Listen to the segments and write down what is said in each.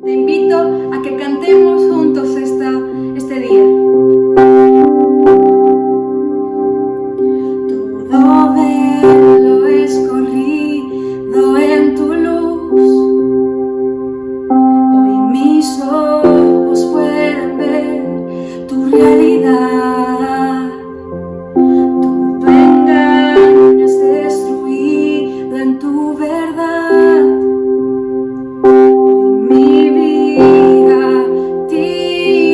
Te invito a que cantemos juntos este día. Todo velo escorrido en tu luz. Hoy mis ojos pueden ver tu realidad. Todo engaño es destruido en tu verdad. Hoy mi vida a ti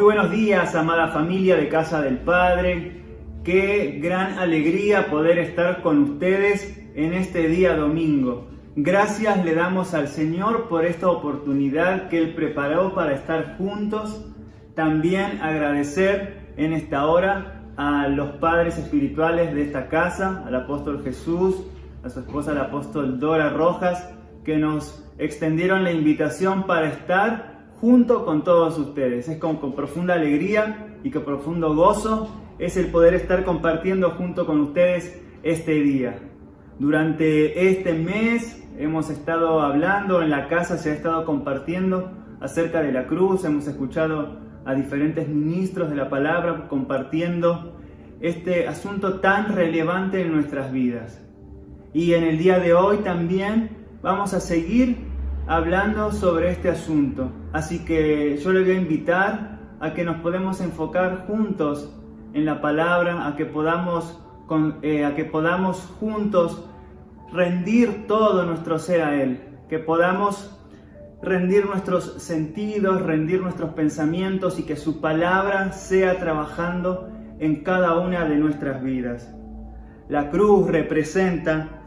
buenos días, amada familia de Casa del Padre. Qué gran alegría poder estar con ustedes en este día domingo. Gracias le damos al Señor por esta oportunidad que Él preparó para estar juntos. También agradecer en esta hora a los padres espirituales de esta casa, al apóstol Jesús, a su esposa la apóstol Dora Rojas, que nos extendieron la invitación para estar junto con todos ustedes. Es con profunda alegría y con profundo gozo es el poder estar compartiendo junto con ustedes este día. Durante este mes hemos estado hablando en la casa, se ha estado compartiendo acerca de la cruz, hemos escuchado a diferentes ministros de la palabra compartiendo este asunto tan relevante en nuestras vidas. Y en el día de hoy también vamos a seguir hablando sobre este asunto. Así que yo le voy a invitar a que nos podamos enfocar juntos en la palabra, a que podamos juntos rendir todo nuestro ser a Él, que podamos rendir nuestros sentidos, rendir nuestros pensamientos y que su palabra sea trabajando en cada una de nuestras vidas. La cruz representa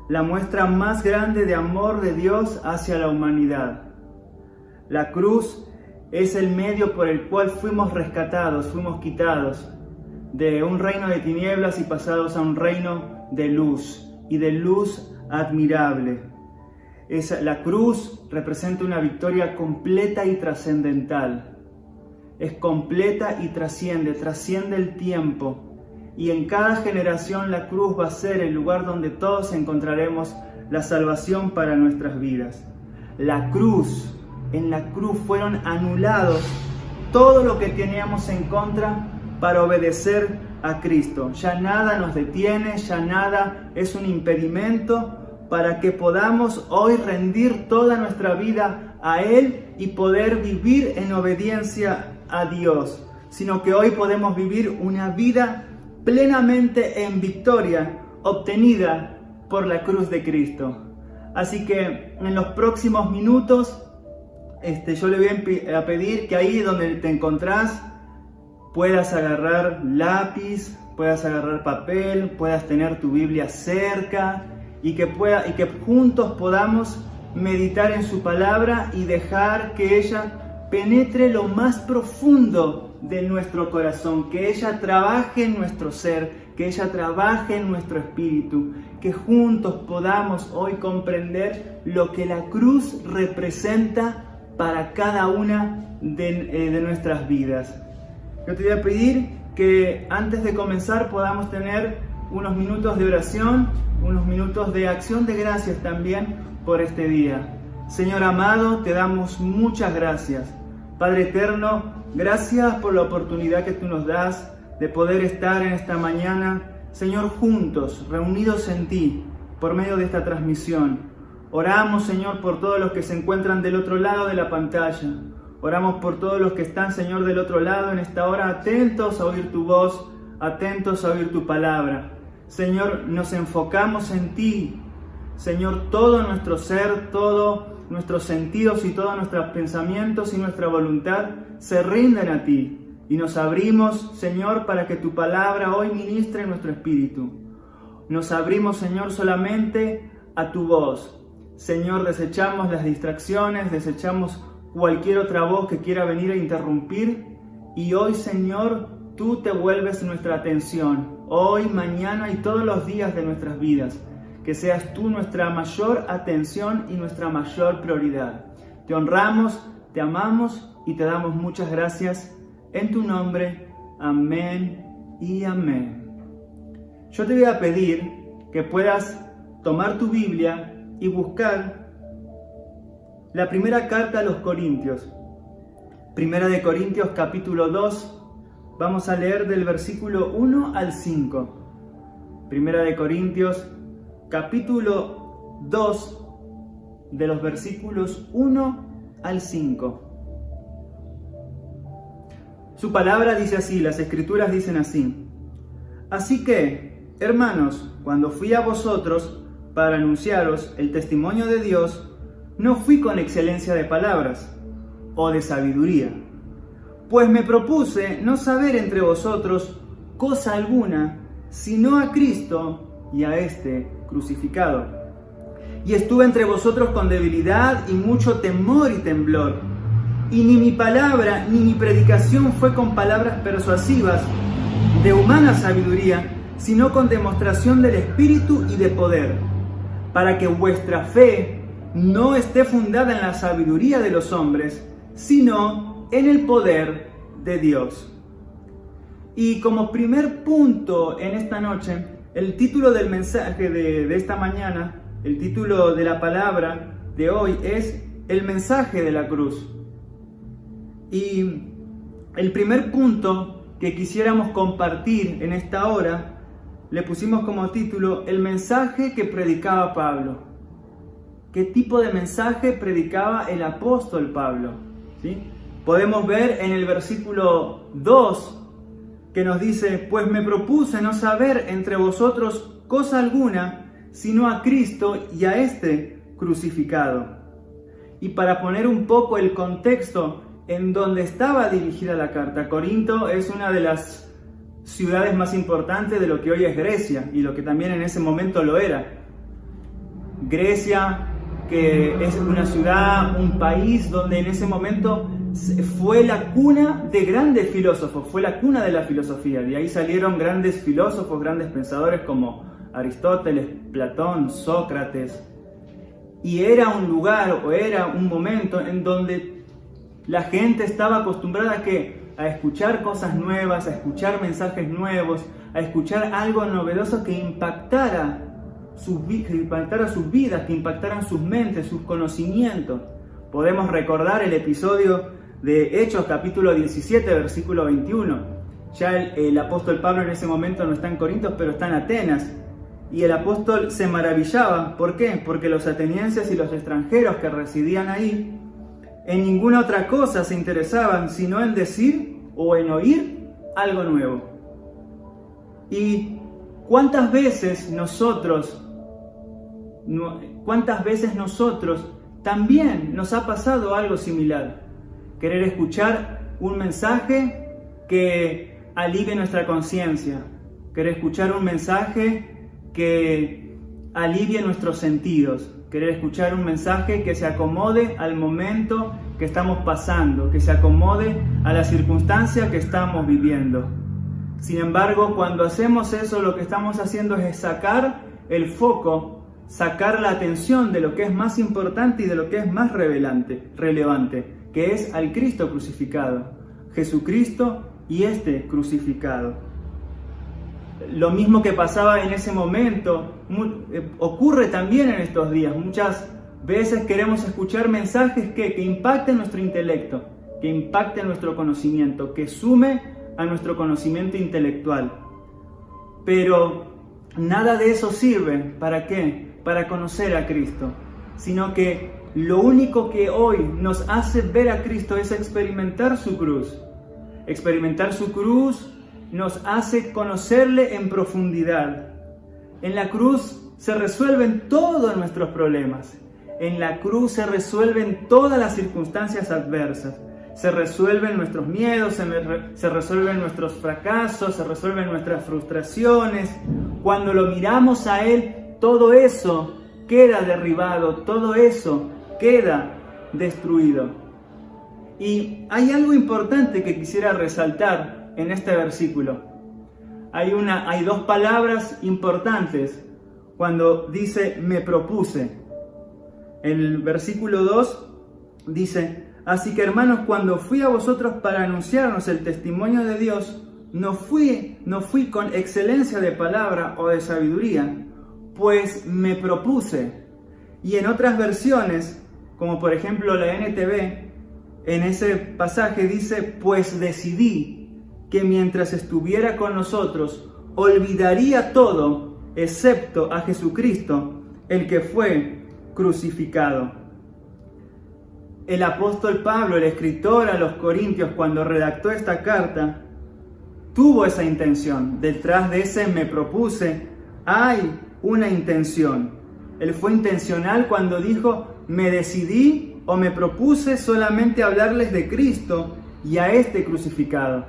la muestra más grande de amor de Dios hacia la humanidad. La cruz es el medio por el cual fuimos rescatados, fuimos quitados de un reino de tinieblas y pasados a un reino de luz, y de luz admirable. La cruz representa una victoria completa y trascendental. Es completa y trasciende el tiempo. Y en cada generación la cruz va a ser el lugar donde todos encontraremos la salvación para nuestras vidas. En la cruz fueron anulados todo lo que teníamos en contra para obedecer a Cristo. Ya nada nos detiene, ya nada es un impedimento para que podamos hoy rendir toda nuestra vida a Él y poder vivir en obediencia a Dios, sino que hoy podemos vivir una vida plenamente en victoria obtenida por la cruz de Cristo. Así que en los próximos minutos yo le voy a pedir que ahí donde te encontrás puedas agarrar lápiz, puedas agarrar papel, puedas tener tu Biblia cerca y que juntos podamos meditar en su palabra y dejar que ella penetre lo más profundo de nuestro corazón, que ella trabaje en nuestro ser, que ella trabaje en nuestro espíritu, que juntos podamos hoy comprender lo que la cruz representa para cada una de nuestras vidas. Yo te voy a pedir que antes de comenzar podamos tener unos minutos de oración, unos minutos de acción de gracias también por este día. Señor amado, te damos muchas gracias. Padre eterno, gracias por la oportunidad que tú nos das de poder estar en esta mañana, Señor, juntos, reunidos en ti, por medio de esta transmisión. Oramos, Señor, por todos los que se encuentran del otro lado de la pantalla. Oramos por todos los que están, Señor, del otro lado en esta hora, atentos a oír tu voz, atentos a oír tu palabra. Señor, nos enfocamos en ti. Señor, todo nuestro ser, todos nuestros sentidos y todos nuestros pensamientos y nuestra voluntad se rinden a ti. Y nos abrimos, Señor, para que tu palabra hoy ministre en nuestro espíritu. Nos abrimos, Señor, solamente a tu voz. Señor, desechamos las distracciones, desechamos cualquier otra voz que quiera venir a interrumpir. Y hoy, Señor, tú te vuelves nuestra atención. Hoy, mañana y todos los días de nuestras vidas. Que seas tú nuestra mayor atención y nuestra mayor prioridad. Te honramos, te amamos y te damos muchas gracias en tu nombre. Amén y amén. Yo te voy a pedir que puedas tomar tu Biblia y buscar la primera carta a los Corintios. Primera de Corintios capítulo 2. Vamos a leer del versículo 1 al 5. Primera de Corintios capítulo 2, de los versículos 1 al 5. Su palabra dice así, las escrituras dicen así: Así que, hermanos, cuando fui a vosotros para anunciaros el testimonio de Dios, no fui con excelencia de palabras o de sabiduría, pues me propuse no saber entre vosotros cosa alguna, sino a Cristo y a este crucificado. Y estuve entre vosotros con debilidad y mucho temor y temblor. Y ni mi palabra ni mi predicación fue con palabras persuasivas de humana sabiduría, sino con demostración del Espíritu y de poder, para que vuestra fe no esté fundada en la sabiduría de los hombres, sino en el poder de Dios. Y como primer punto en esta noche, el título del mensaje de esta mañana, el título de la palabra de hoy es el mensaje de la cruz. Y el primer punto que quisiéramos compartir en esta hora, le pusimos como título el mensaje que predicaba Pablo. ¿Qué tipo de mensaje predicaba el apóstol Pablo? ¿Sí? Podemos ver en el versículo 2 que nos dice, pues me propuse no saber entre vosotros cosa alguna, sino a Cristo y a este crucificado. Y para poner un poco el contexto en donde estaba dirigida la carta, Corinto es una de las ciudades más importantes de lo que hoy es Grecia y lo que también en ese momento lo era. Grecia, que es una ciudad, un país donde en ese momento fue la cuna de grandes filósofos, fue la cuna de la filosofía. De ahí salieron grandes filósofos, grandes pensadores como Aristóteles, Platón, Sócrates. Y era un lugar o era un momento en donde la gente estaba acostumbrada a escuchar cosas nuevas, a escuchar mensajes nuevos, a escuchar algo novedoso que impactara sus vidas, que impactaran sus mentes, sus conocimientos. Podemos recordar el episodio de Hechos capítulo 17, versículo 21. Ya el apóstol Pablo en ese momento no está en Corinto, pero está en Atenas. Y el apóstol se maravillaba. ¿Por qué? Porque los atenienses y los extranjeros que residían ahí en ninguna otra cosa se interesaban, sino en decir o en oír algo nuevo. ¿Y cuántas veces nosotros también nos ha pasado algo similar? Querer escuchar un mensaje que alivie nuestra conciencia, querer escuchar un mensaje que alivie nuestros sentidos, querer escuchar un mensaje que se acomode al momento que estamos pasando, que se acomode a la circunstancia que estamos viviendo. Sin embargo, cuando hacemos eso, lo que estamos haciendo es sacar el foco, sacar la atención de lo que es más importante y de lo que es más relevante, que es al Cristo crucificado, Jesucristo y este crucificado. Lo mismo que pasaba en ese momento ocurre también en estos días. Muchas veces queremos escuchar mensajes que impacten nuestro intelecto, que impacten nuestro conocimiento, que sume a nuestro conocimiento intelectual. Pero nada de eso sirve. ¿Para qué? Para conocer a Cristo. Sino que lo único que hoy nos hace ver a Cristo es experimentar su cruz. Experimentar su cruz nos hace conocerle en profundidad. En la cruz se resuelven todos nuestros problemas. En la cruz se resuelven todas las circunstancias adversas. Se resuelven nuestros miedos, se resuelven nuestros fracasos, se resuelven nuestras frustraciones. Cuando lo miramos a Él, todo eso queda derribado, todo eso queda destruido. Y hay algo importante que quisiera resaltar en este versículo. Hay dos palabras importantes cuando dice me propuse. El versículo 2 dice: así que hermanos, cuando fui a vosotros para anunciarnos el testimonio de Dios, no fui con excelencia de palabra o de sabiduría, pues me propuse. Y en otras versiones, como por ejemplo la NTV, en ese pasaje dice: pues decidí que mientras estuviera con nosotros, olvidaría todo, excepto a Jesucristo, el que fue crucificado. El apóstol Pablo, el escritor a los Corintios, cuando redactó esta carta, tuvo esa intención. Detrás de ese me propuse, hay una intención. Él fue intencional cuando dijo: me decidí o me propuse solamente hablarles de Cristo y a este crucificado.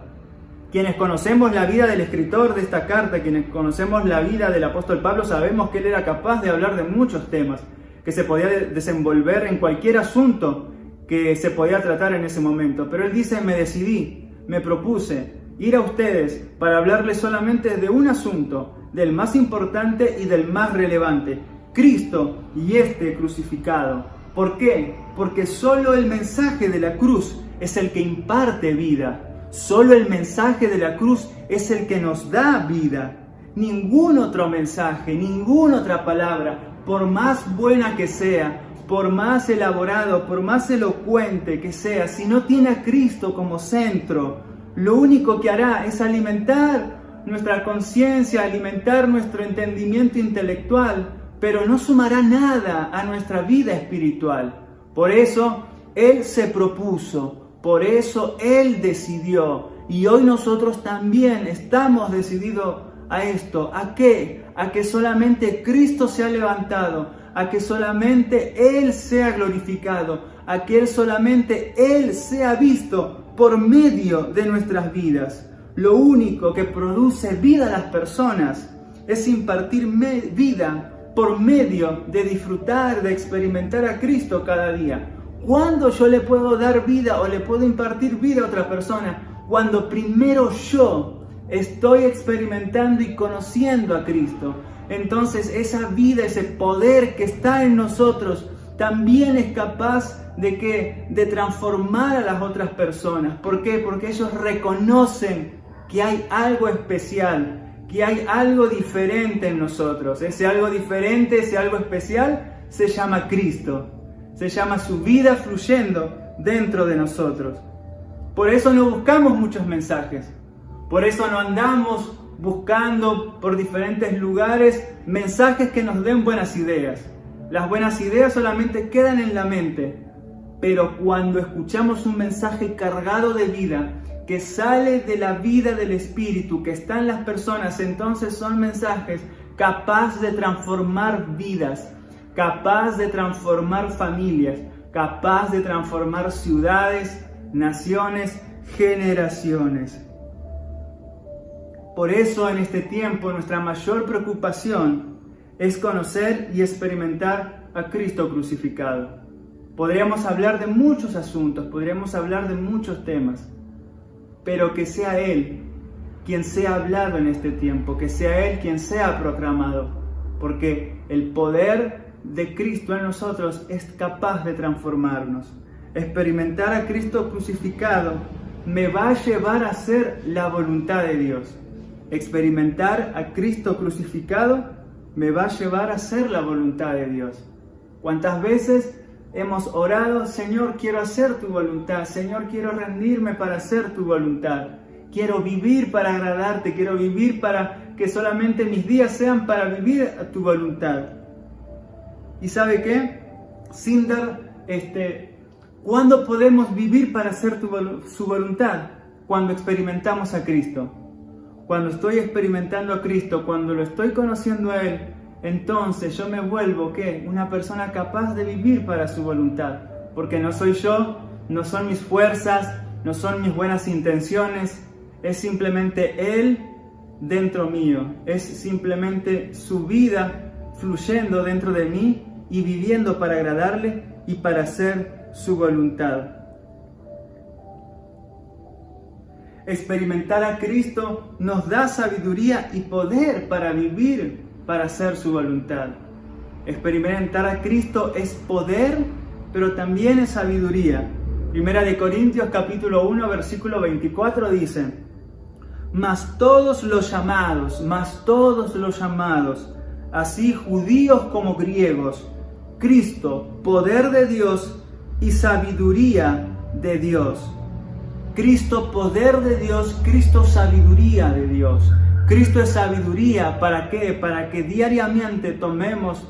Quienes conocemos la vida del escritor de esta carta, quienes conocemos la vida del apóstol Pablo, sabemos que él era capaz de hablar de muchos temas, que se podía desenvolver en cualquier asunto que se podía tratar en ese momento. Pero él dice, me decidí, me propuse ir a ustedes para hablarles solamente de un asunto, del más importante y del más relevante, Cristo y este crucificado. ¿Por qué? Porque solo el mensaje de la cruz es el que imparte vida. Solo el mensaje de la cruz es el que nos da vida. Ningún otro mensaje, ninguna otra palabra, por más buena que sea, por más elaborado, por más elocuente que sea, si no tiene a Cristo como centro, lo único que hará es alimentar nuestra conciencia, alimentar nuestro entendimiento intelectual, pero no sumará nada a nuestra vida espiritual. Por eso Él se propuso. Por eso Él decidió, y hoy nosotros también estamos decididos a esto. ¿A qué? A que solamente Cristo sea levantado, a que solamente Él sea glorificado, a que solamente Él sea visto por medio de nuestras vidas. Lo único que produce vida a las personas es impartir vida por medio de disfrutar, de experimentar a Cristo cada día. ¿Cuándo yo le puedo dar vida o le puedo impartir vida a otra persona? Cuando primero yo estoy experimentando y conociendo a Cristo. Entonces esa vida, ese poder que está en nosotros también es capaz de transformar a las otras personas. ¿Por qué? Porque ellos reconocen que hay algo especial, que hay algo diferente en nosotros. Ese algo diferente, ese algo especial se llama Cristo. Se llama su vida fluyendo dentro de nosotros. Por eso no buscamos muchos mensajes. Por eso no andamos buscando por diferentes lugares mensajes que nos den buenas ideas. Las buenas ideas solamente quedan en la mente. Pero cuando escuchamos un mensaje cargado de vida, que sale de la vida del Espíritu, que está en las personas, entonces son mensajes capaces de transformar vidas, capaz de transformar familias, capaz de transformar ciudades, naciones, generaciones. Por eso en este tiempo nuestra mayor preocupación es conocer y experimentar a Cristo crucificado. Podríamos hablar de muchos asuntos, podríamos hablar de muchos temas, pero que sea Él quien sea hablado en este tiempo, que sea Él quien sea proclamado, porque el poder de Cristo en nosotros es capaz de transformarnos. Experimentar a Cristo crucificado me va a llevar a hacer la voluntad de Dios. Experimentar a Cristo crucificado me va a llevar a hacer la voluntad de Dios. ¿Cuántas veces hemos orado, Señor, quiero hacer tu voluntad, Señor, quiero rendirme para hacer tu voluntad, quiero vivir para agradarte, quiero vivir para que solamente mis días sean para vivir a tu voluntad? ¿Y sabe qué? Sindar, ¿cuándo podemos vivir para hacer su voluntad? Cuando experimentamos a Cristo. Cuando estoy experimentando a Cristo, cuando lo estoy conociendo a Él, entonces yo me vuelvo, ¿qué? Una persona capaz de vivir para su voluntad. Porque no soy yo, no son mis fuerzas, no son mis buenas intenciones, es simplemente Él dentro mío, es simplemente su vida fluyendo dentro de mí y viviendo para agradarle y para hacer su voluntad. Experimentar a Cristo nos da sabiduría y poder para vivir, para hacer su voluntad. Experimentar a Cristo es poder, pero también es sabiduría. Primera de Corintios capítulo 1, versículo 24 dice: Mas todos los llamados, así judíos como griegos, Cristo, poder de Dios y sabiduría de Dios. Cristo, poder de Dios, Cristo, sabiduría de Dios. Cristo es sabiduría, ¿para qué? Para que diariamente tomemos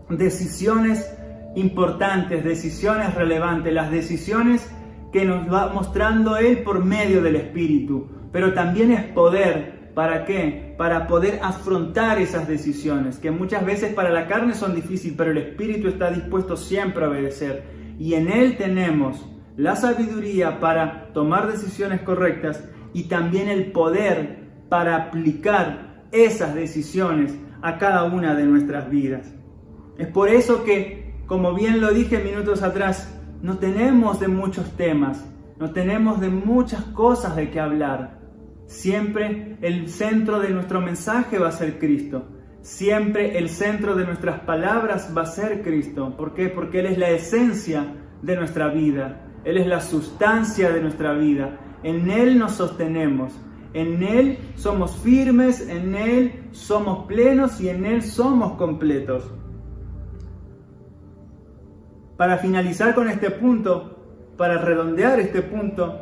decisiones importantes, decisiones relevantes, las decisiones que nos va mostrando Él por medio del Espíritu. Pero también es poder, ¿para qué? Para poder afrontar esas decisiones, que muchas veces para la carne son difíciles, pero el Espíritu está dispuesto siempre a obedecer. Y en Él tenemos la sabiduría para tomar decisiones correctas y también el poder para aplicar esas decisiones a cada una de nuestras vidas. Es por eso que, como bien lo dije minutos atrás, no tenemos de muchos temas, no tenemos de muchas cosas de qué hablar. Siempre el centro de nuestro mensaje va a ser Cristo. Siempre el centro de nuestras palabras va a ser Cristo. ¿Por qué? Porque Él es la esencia de nuestra vida. Él es la sustancia de nuestra vida. En Él nos sostenemos. En Él somos firmes, en Él somos plenos y en Él somos completos. Para finalizar con este punto, para redondear este punto,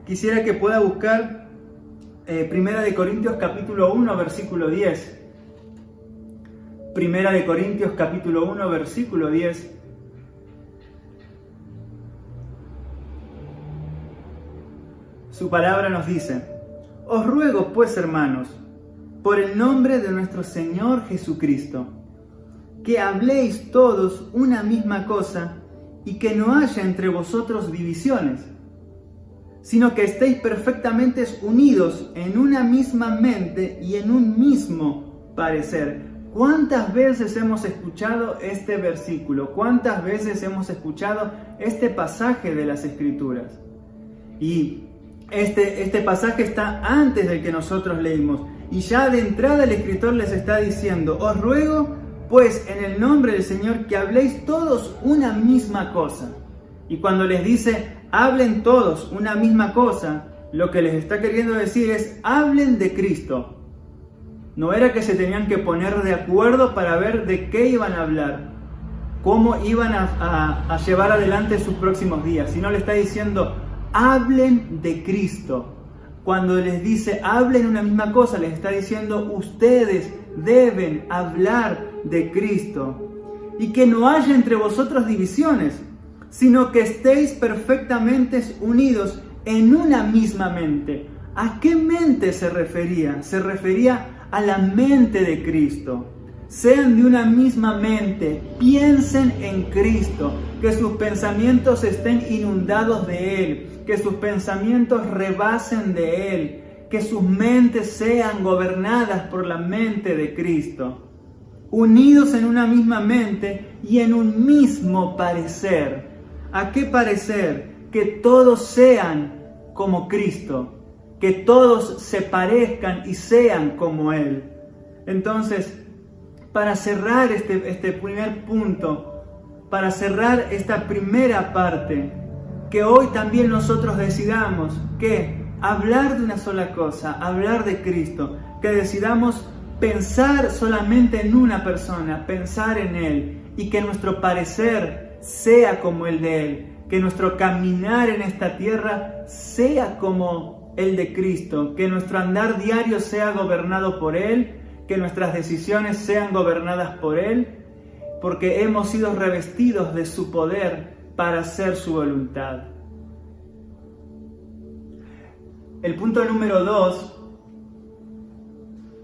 quisiera que pueda buscar 1 de Corintios capítulo 1, versículo 10. 1 de Corintios capítulo 1, versículo 10. Su palabra nos dice: Os ruego pues, hermanos, por el nombre de nuestro Señor Jesucristo, que habléis todos una misma cosa y que no haya entre vosotros divisiones, sino que estéis perfectamente unidos en una misma mente y en un mismo parecer. ¿Cuántas veces hemos escuchado este versículo? ¿Cuántas veces hemos escuchado este pasaje de las Escrituras? Y este pasaje está antes del que nosotros leímos. Y ya de entrada el escritor les está diciendo: Os ruego pues en el nombre del Señor que habléis todos una misma cosa. Y cuando les dice hablen todos una misma cosa, lo que les está queriendo decir es: hablen de Cristo. No era que se tenían que poner de acuerdo para ver de qué iban a hablar, cómo iban a llevar adelante sus próximos días, sino le está diciendo: hablen de Cristo. Cuando les dice hablen una misma cosa, les está diciendo: ustedes deben hablar de Cristo. Y que no haya entre vosotros divisiones, sino que estéis perfectamente unidos en una misma mente. ¿A qué mente se refería? Se refería a la mente de Cristo. Sean de una misma mente, piensen en Cristo, que sus pensamientos estén inundados de Él, que sus pensamientos rebasen de Él, que sus mentes sean gobernadas por la mente de Cristo. Unidos en una misma mente y en un mismo parecer. ¿A qué parecer? Que todos sean como Cristo, que todos se parezcan y sean como Él. Entonces, para cerrar este primer punto, para cerrar esta primera parte, que hoy también nosotros decidamos que hablar de una sola cosa, hablar de Cristo, que decidamos pensar solamente en una persona, pensar en Él, y que nuestro parecer sea como el de Él, que nuestro caminar en esta tierra sea como el de Cristo, que nuestro andar diario sea gobernado por Él, que nuestras decisiones sean gobernadas por Él, porque hemos sido revestidos de su poder para hacer su voluntad. El punto número 2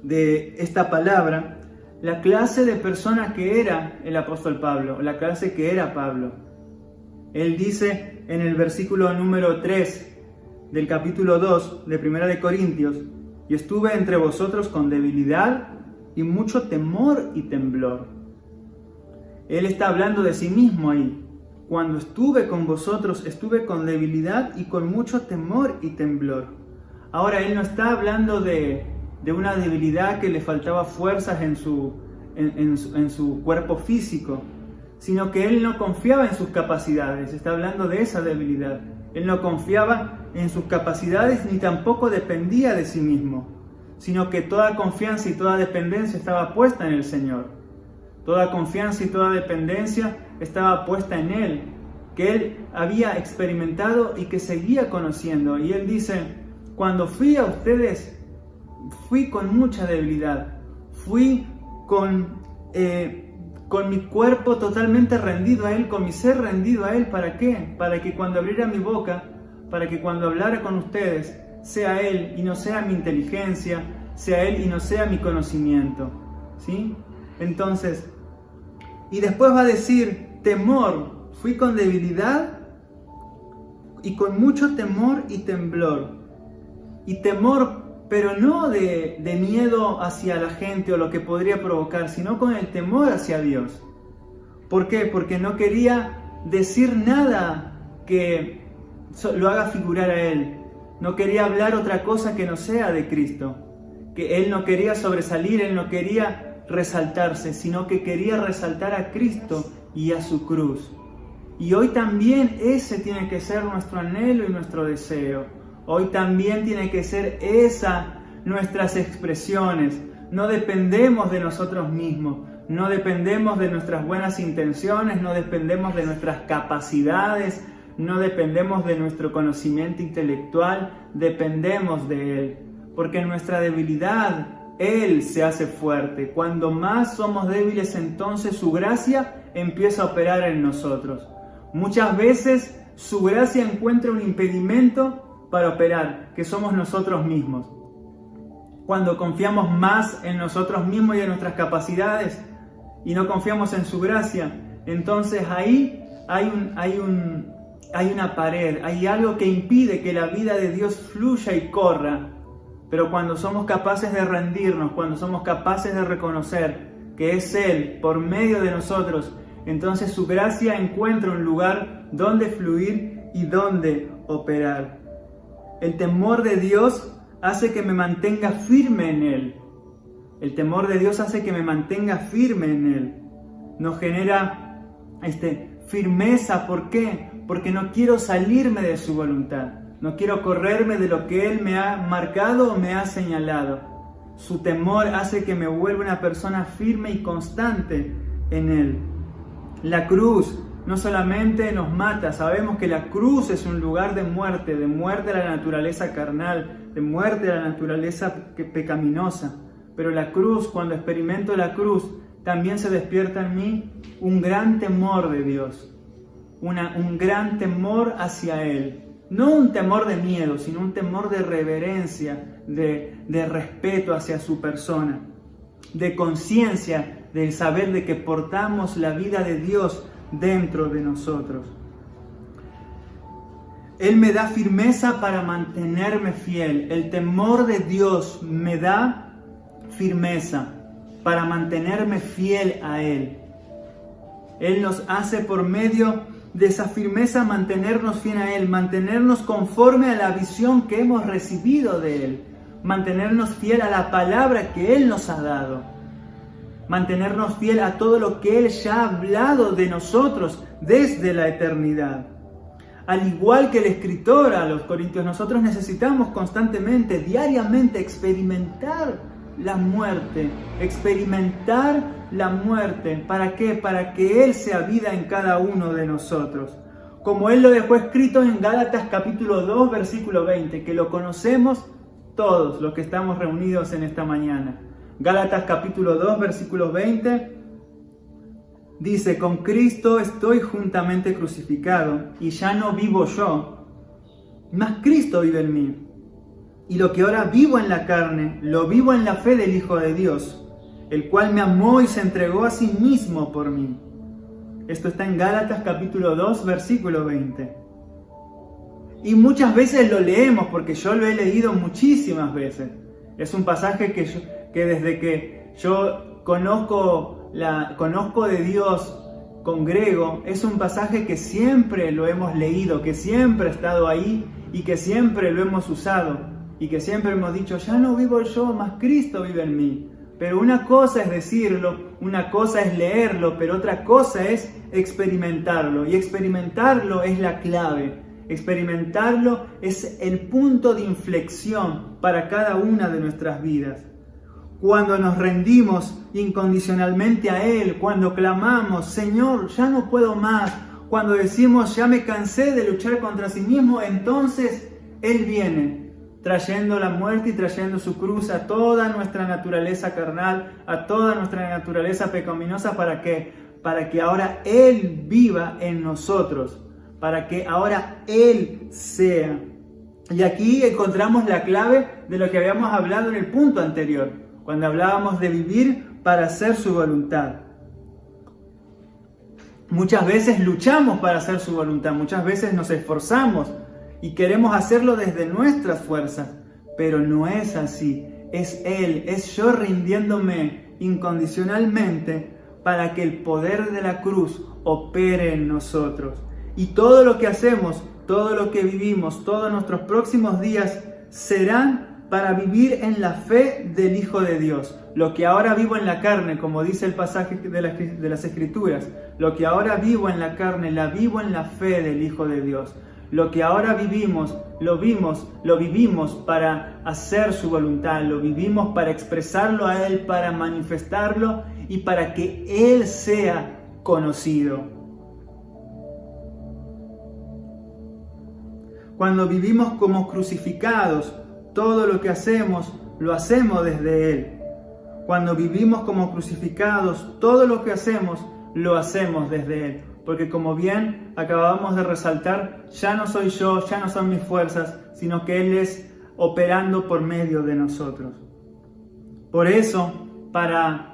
de esta palabra, la clase de persona que era el apóstol Pablo, la clase que era Pablo. Él dice en el versículo número 3 del capítulo 2 de 1 de Corintios: y estuve entre vosotros con debilidad y mucho temor y temblor. Él está hablando de sí mismo ahí. Cuando estuve con vosotros, estuve con debilidad y con mucho temor y temblor. Ahora, él no está hablando de una debilidad que le faltaba fuerzas en su cuerpo físico, sino que él no confiaba en sus capacidades. Está hablando de esa debilidad. Él no confiaba en sus capacidades ni tampoco dependía de sí mismo, sino que toda confianza y toda dependencia estaba puesta en el Señor. Toda confianza y toda dependencia estaba puesta en Él, que Él había experimentado y que seguía conociendo. Y Él dice: cuando fui a ustedes, fui con mucha debilidad, fui con mi cuerpo totalmente rendido a Él, con mi ser rendido a Él. ¿Para qué? Para que cuando abriera mi boca, para que cuando hablara con ustedes, sea Él y no sea mi inteligencia, sea Él y no sea mi conocimiento. ¿Sí? Entonces, y después va a decir temor, fui con debilidad y con mucho temor y temblor. Y temor, pero no de miedo hacia la gente o lo que podría provocar, sino con el temor hacia Dios. ¿Por qué? Porque no quería decir nada que lo haga figurar a Él. No quería hablar otra cosa que no sea de Cristo. Que Él no quería sobresalir, Él no quería resaltarse, sino que quería resaltar a Cristo y a su cruz. Y hoy también ese tiene que ser nuestro anhelo y nuestro deseo. Hoy también tiene que ser esa nuestras expresiones. No dependemos de nosotros mismos, no dependemos de nuestras buenas intenciones, no dependemos de nuestras capacidades, no dependemos de nuestro conocimiento intelectual, dependemos de Él. Porque en nuestra debilidad Él se hace fuerte. Cuando más somos débiles, entonces su gracia empieza a operar en nosotros. Muchas veces su gracia encuentra un impedimento para operar, que somos nosotros mismos. Cuando confiamos más en nosotros mismos y en nuestras capacidades y no confiamos en su gracia, entonces ahí hay una pared, hay algo que impide que la vida de Dios fluya y corra. Pero cuando somos capaces de rendirnos, cuando somos capaces de reconocer que es Él por medio de nosotros, entonces su gracia encuentra un lugar donde fluir y donde operar. El temor de Dios hace que me mantenga firme en Él. El temor de Dios hace que me mantenga firme en Él. Nos genera firmeza. ¿Por qué? Porque no quiero salirme de su voluntad. No quiero correrme de lo que Él me ha marcado o me ha señalado. Su temor hace que me vuelva una persona firme y constante en Él. La cruz no solamente nos mata, sabemos que la cruz es un lugar de muerte a la naturaleza carnal, de muerte a la naturaleza pecaminosa. Pero la cruz, cuando experimento la cruz, también se despierta en mí un gran temor de Dios, un gran temor hacia Él. No un temor de miedo, sino un temor de reverencia, de respeto hacia su persona, de conciencia, del saber de que portamos la vida de Dios dentro de nosotros. Él me da firmeza para mantenerme fiel. El temor de Dios me da firmeza para mantenerme fiel a Él. Él nos hace por medio de esa firmeza mantenernos fiel a Él, mantenernos conforme a la visión que hemos recibido de Él, mantenernos fiel a la palabra que Él nos ha dado, mantenernos fiel a todo lo que Él ya ha hablado de nosotros desde la eternidad. Al igual que el escritor a los Corintios, nosotros necesitamos constantemente, diariamente, experimentar la muerte. ¿Para qué? Para que Él sea vida en cada uno de nosotros. Como Él lo dejó escrito en Gálatas capítulo 2, versículo 20, que lo conocemos todos los que estamos reunidos en esta mañana. Gálatas capítulo 2, versículo 20, dice: con Cristo estoy juntamente crucificado, y ya no vivo yo, mas Cristo vive en mí. Y lo que ahora vivo en la carne, lo vivo en la fe del Hijo de Dios, el cual me amó y se entregó a sí mismo por mí. Esto está en Gálatas capítulo 2, versículo 20. Y muchas veces lo leemos, porque yo lo he leído muchísimas veces. Es un pasaje que desde que yo conozco de Dios, congrego, es un pasaje que siempre lo hemos leído, que siempre ha estado ahí y que siempre lo hemos usado. Y que siempre hemos dicho: ya no vivo yo, mas Cristo vive en mí. Pero una cosa es decirlo, una cosa es leerlo, pero otra cosa es experimentarlo. Y experimentarlo es la clave. Experimentarlo es el punto de inflexión para cada una de nuestras vidas. Cuando nos rendimos incondicionalmente a Él, cuando clamamos: Señor, ya no puedo más, cuando decimos: ya me cansé de luchar contra sí mismo, entonces Él viene trayendo la muerte y trayendo su cruz a toda nuestra naturaleza carnal, a toda nuestra naturaleza pecaminosa. ¿Para qué? Para que ahora Él viva en nosotros, para que ahora Él sea. Y aquí encontramos la clave de lo que habíamos hablado en el punto anterior, cuando hablábamos de vivir para hacer su voluntad. Muchas veces luchamos para hacer su voluntad, muchas veces nos esforzamos y queremos hacerlo desde nuestras fuerzas, pero no es así. Es Él, es yo rindiéndome incondicionalmente para que el poder de la cruz opere en nosotros. Y todo lo que hacemos, todo lo que vivimos, todos nuestros próximos días serán para vivir en la fe del Hijo de Dios. Lo que ahora vivo en la carne, como dice el pasaje de las Escrituras, lo que ahora vivo en la carne, la vivo en la fe del Hijo de Dios. Lo que ahora vivimos, lo vivimos para hacer su voluntad, lo vivimos para expresarlo a Él, para manifestarlo y para que Él sea conocido. Cuando vivimos como crucificados, todo lo que hacemos, lo hacemos desde Él. Cuando vivimos como crucificados, todo lo que hacemos, lo hacemos desde Él. Porque como bien acabamos de resaltar, ya no soy yo, ya no son mis fuerzas, sino que Él es operando por medio de nosotros. Por eso, para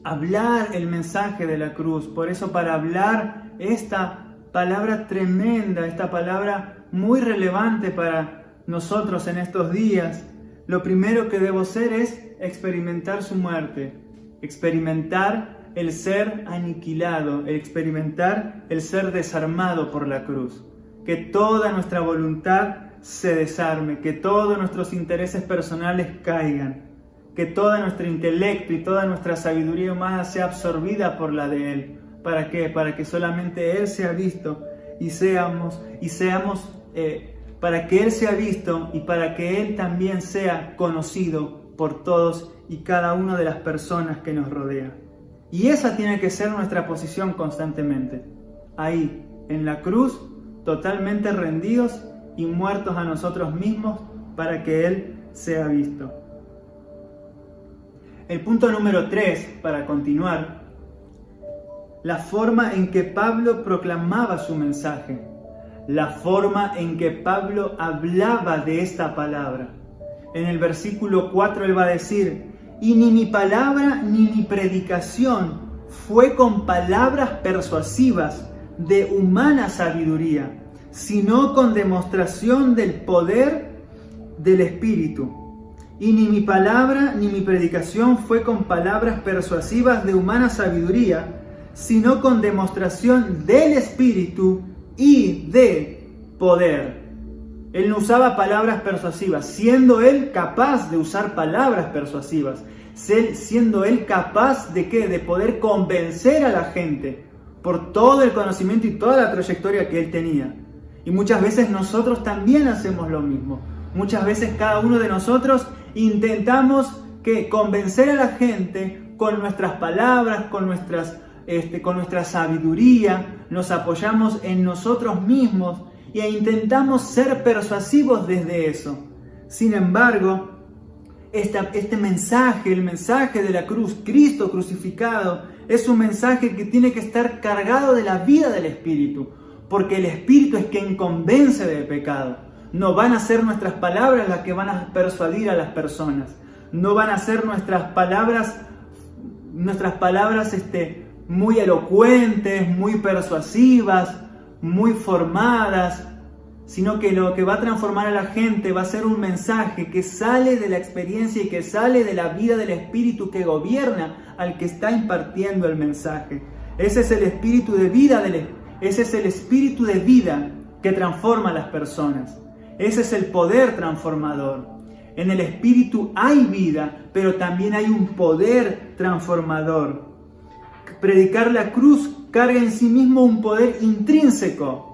hablar el mensaje de la cruz, por eso para hablar esta palabra tremenda, esta palabra muy relevante para nosotros en estos días, lo primero que debo hacer es experimentar su muerte, experimentar el ser aniquilado, experimentar el ser desarmado por la cruz. Que toda nuestra voluntad se desarme, que todos nuestros intereses personales caigan, que todo nuestro intelecto y toda nuestra sabiduría humana sea absorbida por la de Él. ¿Para qué? Para que solamente Él sea visto para que Él sea visto y para que Él también sea conocido por todos y cada una de las personas que nos rodean. Y esa tiene que ser nuestra posición constantemente. Ahí, en la cruz, totalmente rendidos y muertos a nosotros mismos para que Él sea visto. El punto número 3, para continuar, la forma en que Pablo proclamaba su mensaje, la forma en que Pablo hablaba de esta palabra. En el versículo 4 él va a decir: y ni mi palabra ni mi predicación fue con palabras persuasivas de humana sabiduría, sino con demostración del poder del Espíritu. Y ni mi palabra ni mi predicación fue con palabras persuasivas de humana sabiduría, sino con demostración del Espíritu y de poder. Él no usaba palabras persuasivas, siendo él capaz de usar palabras persuasivas, siendo él capaz de ¿qué? De poder convencer a la gente por todo el conocimiento y toda la trayectoria que él tenía. Y muchas veces nosotros también hacemos lo mismo. Muchas veces cada uno de nosotros intentamos convencer a la gente con nuestras palabras, con nuestra sabiduría, nos apoyamos en nosotros mismos e intentamos ser persuasivos desde eso. Sin embargo, este mensaje, el mensaje de la cruz, Cristo crucificado, es un mensaje que tiene que estar cargado de la vida del Espíritu, porque el Espíritu es quien convence del pecado. No van a ser nuestras palabras las que van a persuadir a las personas. No van a ser nuestras palabras muy elocuentes, muy persuasivas, muy formadas, sino que lo que va a transformar a la gente va a ser un mensaje que sale de la experiencia y que sale de la vida del Espíritu que gobierna al que está impartiendo el mensaje. Ese es el espíritu de vida, ese es el espíritu de vida que transforma a las personas. Ese es el poder transformador. En el Espíritu hay vida, pero también hay un poder transformador. Predicar la cruz carga en sí mismo un poder intrínseco.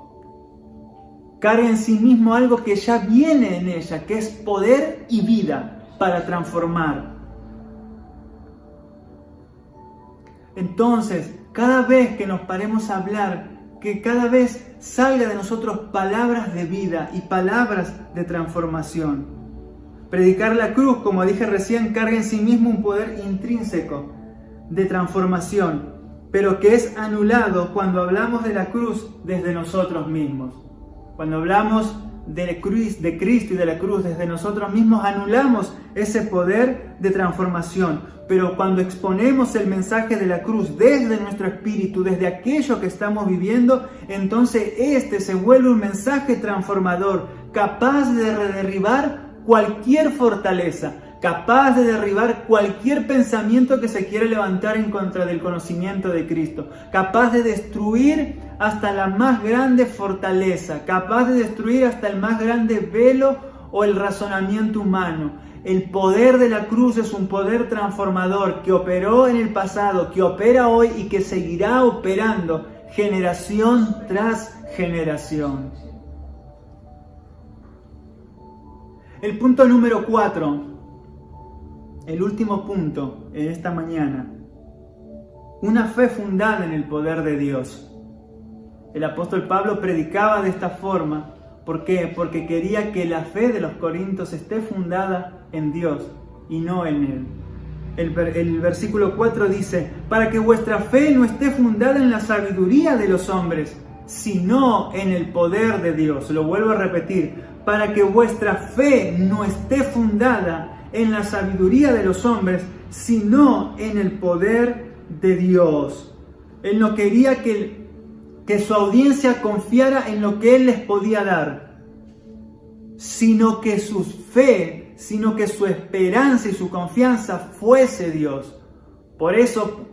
Carga en sí mismo algo que ya viene en ella, que es poder y vida para transformar. Entonces, cada vez que nos paremos a hablar, que cada vez salga de nosotros palabras de vida y palabras de transformación. Predicar la cruz, como dije recién, carga en sí mismo un poder intrínseco de transformación, pero que es anulado cuando hablamos de la cruz desde nosotros mismos. Cuando hablamos de Cristo y de la cruz desde nosotros mismos, anulamos ese poder de transformación. Pero cuando exponemos el mensaje de la cruz desde nuestro espíritu, desde aquello que estamos viviendo, entonces se vuelve un mensaje transformador capaz de derribar cualquier fortaleza, capaz de derribar cualquier pensamiento que se quiera levantar en contra del conocimiento de Cristo, capaz de destruir hasta la más grande fortaleza, capaz de destruir hasta el más grande velo o el razonamiento humano. El poder de la cruz es un poder transformador que operó en el pasado, que opera hoy y que seguirá operando generación tras generación. El punto número 4, el último punto en esta mañana. Una fe fundada en el poder de Dios. El apóstol Pablo predicaba de esta forma. ¿Por qué? Porque quería que la fe de los corintios esté fundada en Dios y no en él. El versículo 4 dice: para que vuestra fe no esté fundada en la sabiduría de los hombres, sino en el poder de Dios. Lo vuelvo a repetir: para que vuestra fe no esté fundada en la sabiduría de los hombres, sino en el poder de Dios. Él no quería que su audiencia confiara en lo que Él les podía dar, sino que su fe, sino que su esperanza y su confianza fuese Dios. Por eso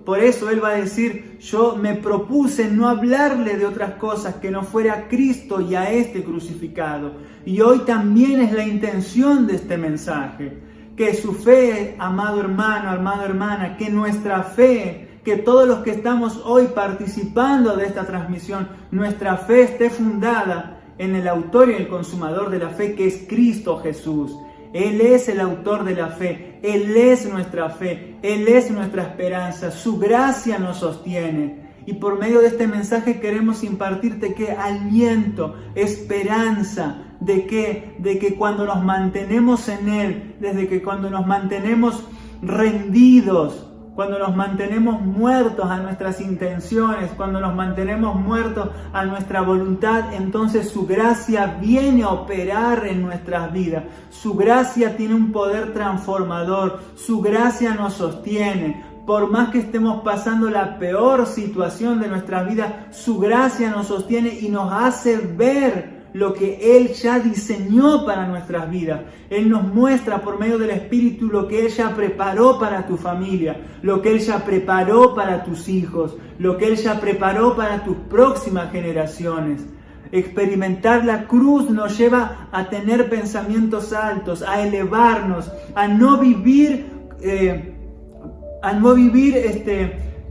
Él va a decir: yo me propuse no hablarle de otras cosas que no fuera a Cristo y a este crucificado. Y hoy también es la intención de este mensaje, que su fe, amado hermano, amada hermana, que nuestra fe, que todos los que estamos hoy participando de esta transmisión, nuestra fe esté fundada en el autor y el consumador de la fe, que es Cristo Jesús. Él es el autor de la fe, Él es nuestra fe, Él es nuestra esperanza, su gracia nos sostiene. Y por medio de este mensaje queremos impartirte que aliento, esperanza, de que cuando nos mantenemos en Él, desde que cuando nos mantenemos rendidos, cuando nos mantenemos muertos a nuestras intenciones, cuando nos mantenemos muertos a nuestra voluntad, entonces su gracia viene a operar en nuestras vidas. Su gracia tiene un poder transformador, su gracia nos sostiene. Por más que estemos pasando la peor situación de nuestra vida, su gracia nos sostiene y nos hace ver lo que Él ya diseñó para nuestras vidas. Él nos muestra por medio del Espíritu lo que Él ya preparó para tu familia, lo que Él ya preparó para tus hijos, lo que Él ya preparó para tus próximas generaciones. Experimentar la cruz nos lleva a tener pensamientos altos, a elevarnos, a no vivir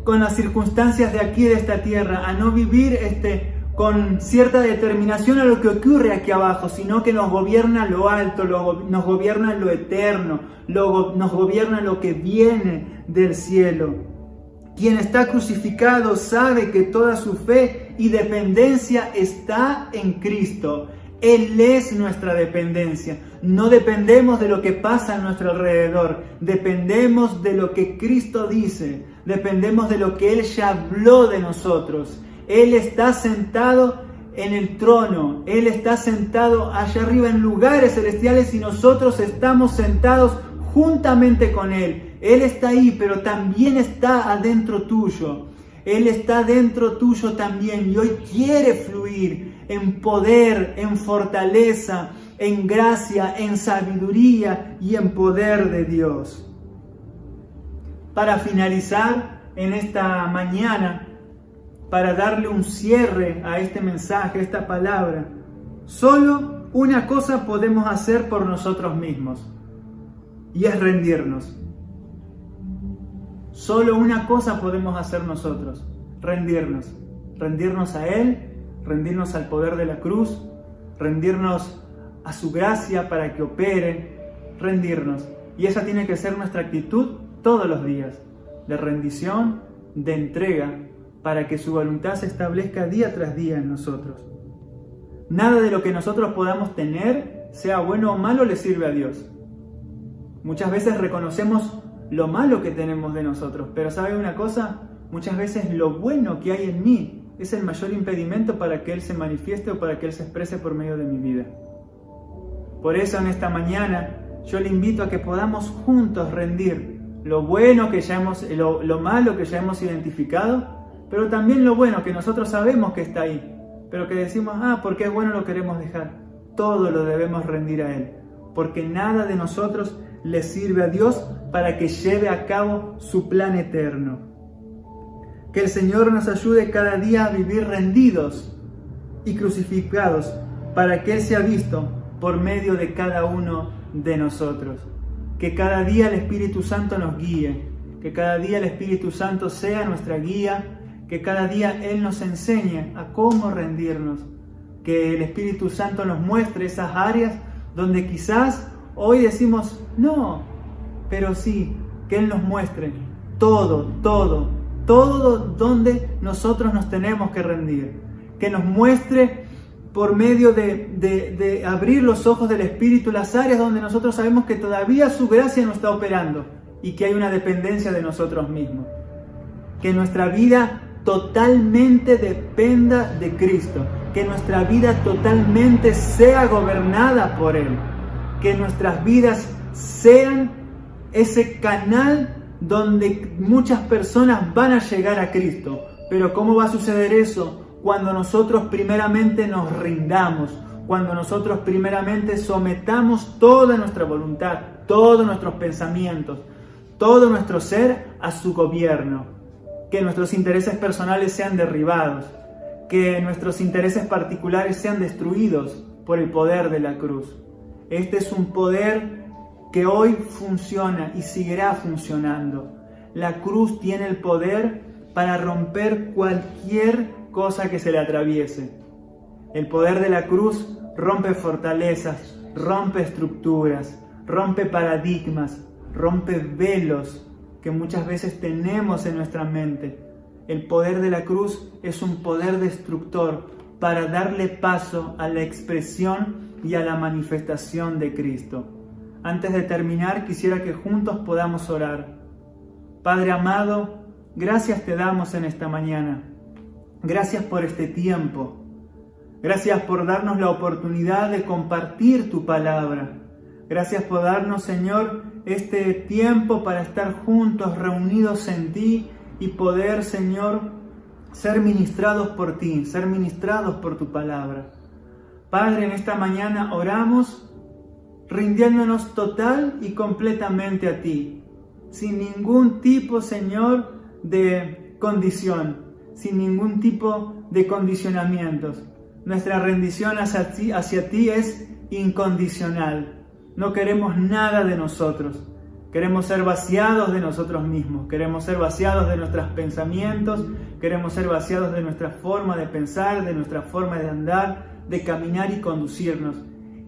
con las circunstancias de aquí, de esta tierra, a no vivir con cierta determinación a lo que ocurre aquí abajo, sino que nos gobierna lo alto, nos gobierna lo eterno, nos gobierna lo que viene del cielo. Quien está crucificado sabe que toda su fe y dependencia está en Cristo. Él es nuestra dependencia. No dependemos de lo que pasa a nuestro alrededor. Dependemos de lo que Cristo dice. Dependemos de lo que Él ya habló de nosotros. Él está sentado en el trono. Él está sentado allá arriba en lugares celestiales y nosotros estamos sentados juntamente con Él. Él está ahí, pero también está adentro tuyo. Él está dentro tuyo también y hoy quiere fluir en poder, en fortaleza, en gracia, en sabiduría y en poder de Dios. Para finalizar en esta mañana, para darle un cierre a este mensaje, a esta palabra, solo una cosa podemos hacer por nosotros mismos y es rendirnos. Solo una cosa podemos hacer nosotros, rendirnos a Él, rendirnos al poder de la cruz, rendirnos a su gracia para que opere, rendirnos. Y esa tiene que ser nuestra actitud todos los días, de rendición, de entrega, para que su voluntad se establezca día tras día en nosotros. Nada de lo que nosotros podamos tener, sea bueno o malo, le sirve a Dios. Muchas veces reconocemos lo malo que tenemos de nosotros, pero ¿sabe una cosa? Muchas veces lo bueno que hay en mí es el mayor impedimento para que Él se manifieste o para que Él se exprese por medio de mi vida. Por eso en esta mañana yo le invito a que podamos juntos rendir lo bueno que ya lo malo que ya hemos identificado, pero también lo bueno que nosotros sabemos que está ahí, pero que decimos, porque es bueno lo queremos dejar. todo lo debemos rendir a Él, porque nada de nosotros le sirve a Dios para que lleve a cabo su plan eterno. Que el Señor nos ayude cada día a vivir rendidos y crucificados para que Él sea visto por medio de cada uno de nosotros. Que cada día el Espíritu Santo nos guíe, que cada día el Espíritu Santo sea nuestra guía, que cada día Él nos enseñe a cómo rendirnos, que el Espíritu Santo nos muestre esas áreas donde quizás hoy decimos no, pero sí, que Él nos muestre todo donde nosotros nos tenemos que rendir, que nos muestre por medio de abrir los ojos del Espíritu las áreas donde nosotros sabemos que todavía su gracia no está operando y que hay una dependencia de nosotros mismos. Que nuestra vida totalmente dependa de Cristo, que nuestra vida totalmente sea gobernada por Él, que nuestras vidas sean ese canal donde muchas personas van a llegar a Cristo. Pero ¿cómo va a suceder eso? Cuando nosotros primeramente nos rindamos, cuando nosotros primeramente sometamos toda nuestra voluntad, todos nuestros pensamientos, todo nuestro ser a su gobierno, que nuestros intereses personales sean derribados, que nuestros intereses particulares sean destruidos por el poder de la cruz. Este es un poder que hoy funciona y seguirá funcionando. La cruz tiene el poder para romper cualquier cosa que se le atraviese. El poder de la cruz rompe fortalezas, rompe estructuras, rompe paradigmas, rompe velos que muchas veces tenemos en nuestra mente. El poder de la cruz es un poder destructor para darle paso a la expresión y a la manifestación de Cristo. Antes de terminar, quisiera que juntos podamos orar. Padre amado, gracias te damos en esta mañana. Gracias por este tiempo. Gracias por darnos la oportunidad de compartir tu palabra. Gracias por darnos, Señor, este tiempo para estar juntos, reunidos en ti y poder, Señor, ser ministrados por ti, ser ministrados por tu palabra. Padre, en esta mañana oramos rindiéndonos total y completamente a ti, sin ningún tipo, Señor, de condición, sin ningún tipo de condicionamientos. Nuestra rendición hacia ti es incondicional. No queremos nada de nosotros. Queremos ser vaciados de nosotros mismos. Queremos ser vaciados de nuestros pensamientos. Queremos ser vaciados de nuestra forma de pensar, de nuestra forma de andar, de caminar y conducirnos.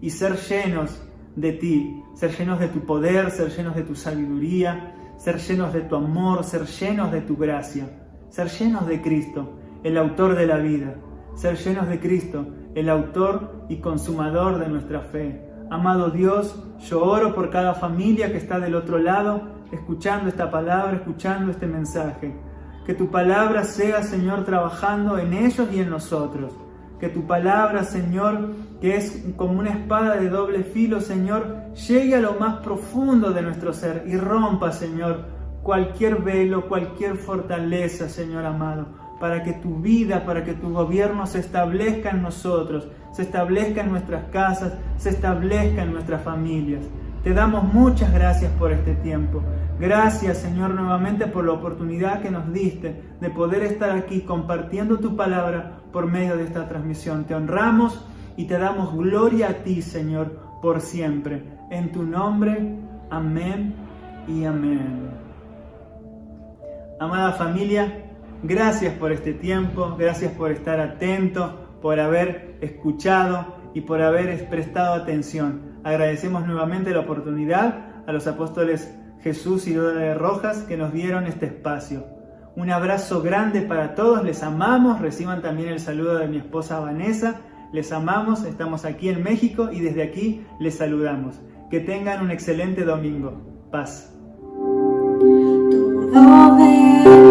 Y ser llenos de ti. Ser llenos de tu poder, ser llenos de tu sabiduría, ser llenos de tu amor, ser llenos de tu gracia. Ser llenos de Cristo, el autor de la vida. Ser llenos de Cristo, el autor y consumador de nuestra fe. Amado Dios, yo oro por cada familia que está del otro lado, escuchando esta palabra, escuchando este mensaje. Que tu palabra sea, Señor, trabajando en ellos y en nosotros. Que tu palabra, Señor, que es como una espada de doble filo, Señor, llegue a lo más profundo de nuestro ser y rompa, Señor, cualquier velo, cualquier fortaleza, Señor amado, para que tu vida, para que tu gobierno se establezca en nosotros, se establezca en nuestras casas, se establezca en nuestras familias. Te damos muchas gracias por este tiempo. Gracias, Señor, nuevamente por la oportunidad que nos diste de poder estar aquí compartiendo tu palabra por medio de esta transmisión. Te honramos y te damos gloria a ti, Señor, por siempre. En tu nombre, amén y amén. Amada familia, gracias por este tiempo, gracias por estar atento, por haber escuchado y por haber prestado atención. Agradecemos nuevamente la oportunidad a los apóstoles Jesús y Dora Rojas que nos dieron este espacio. Un abrazo grande para todos, les amamos, reciban también el saludo de mi esposa Vanessa, les amamos, estamos aquí en México y desde aquí les saludamos. Que tengan un excelente domingo. Paz. Todo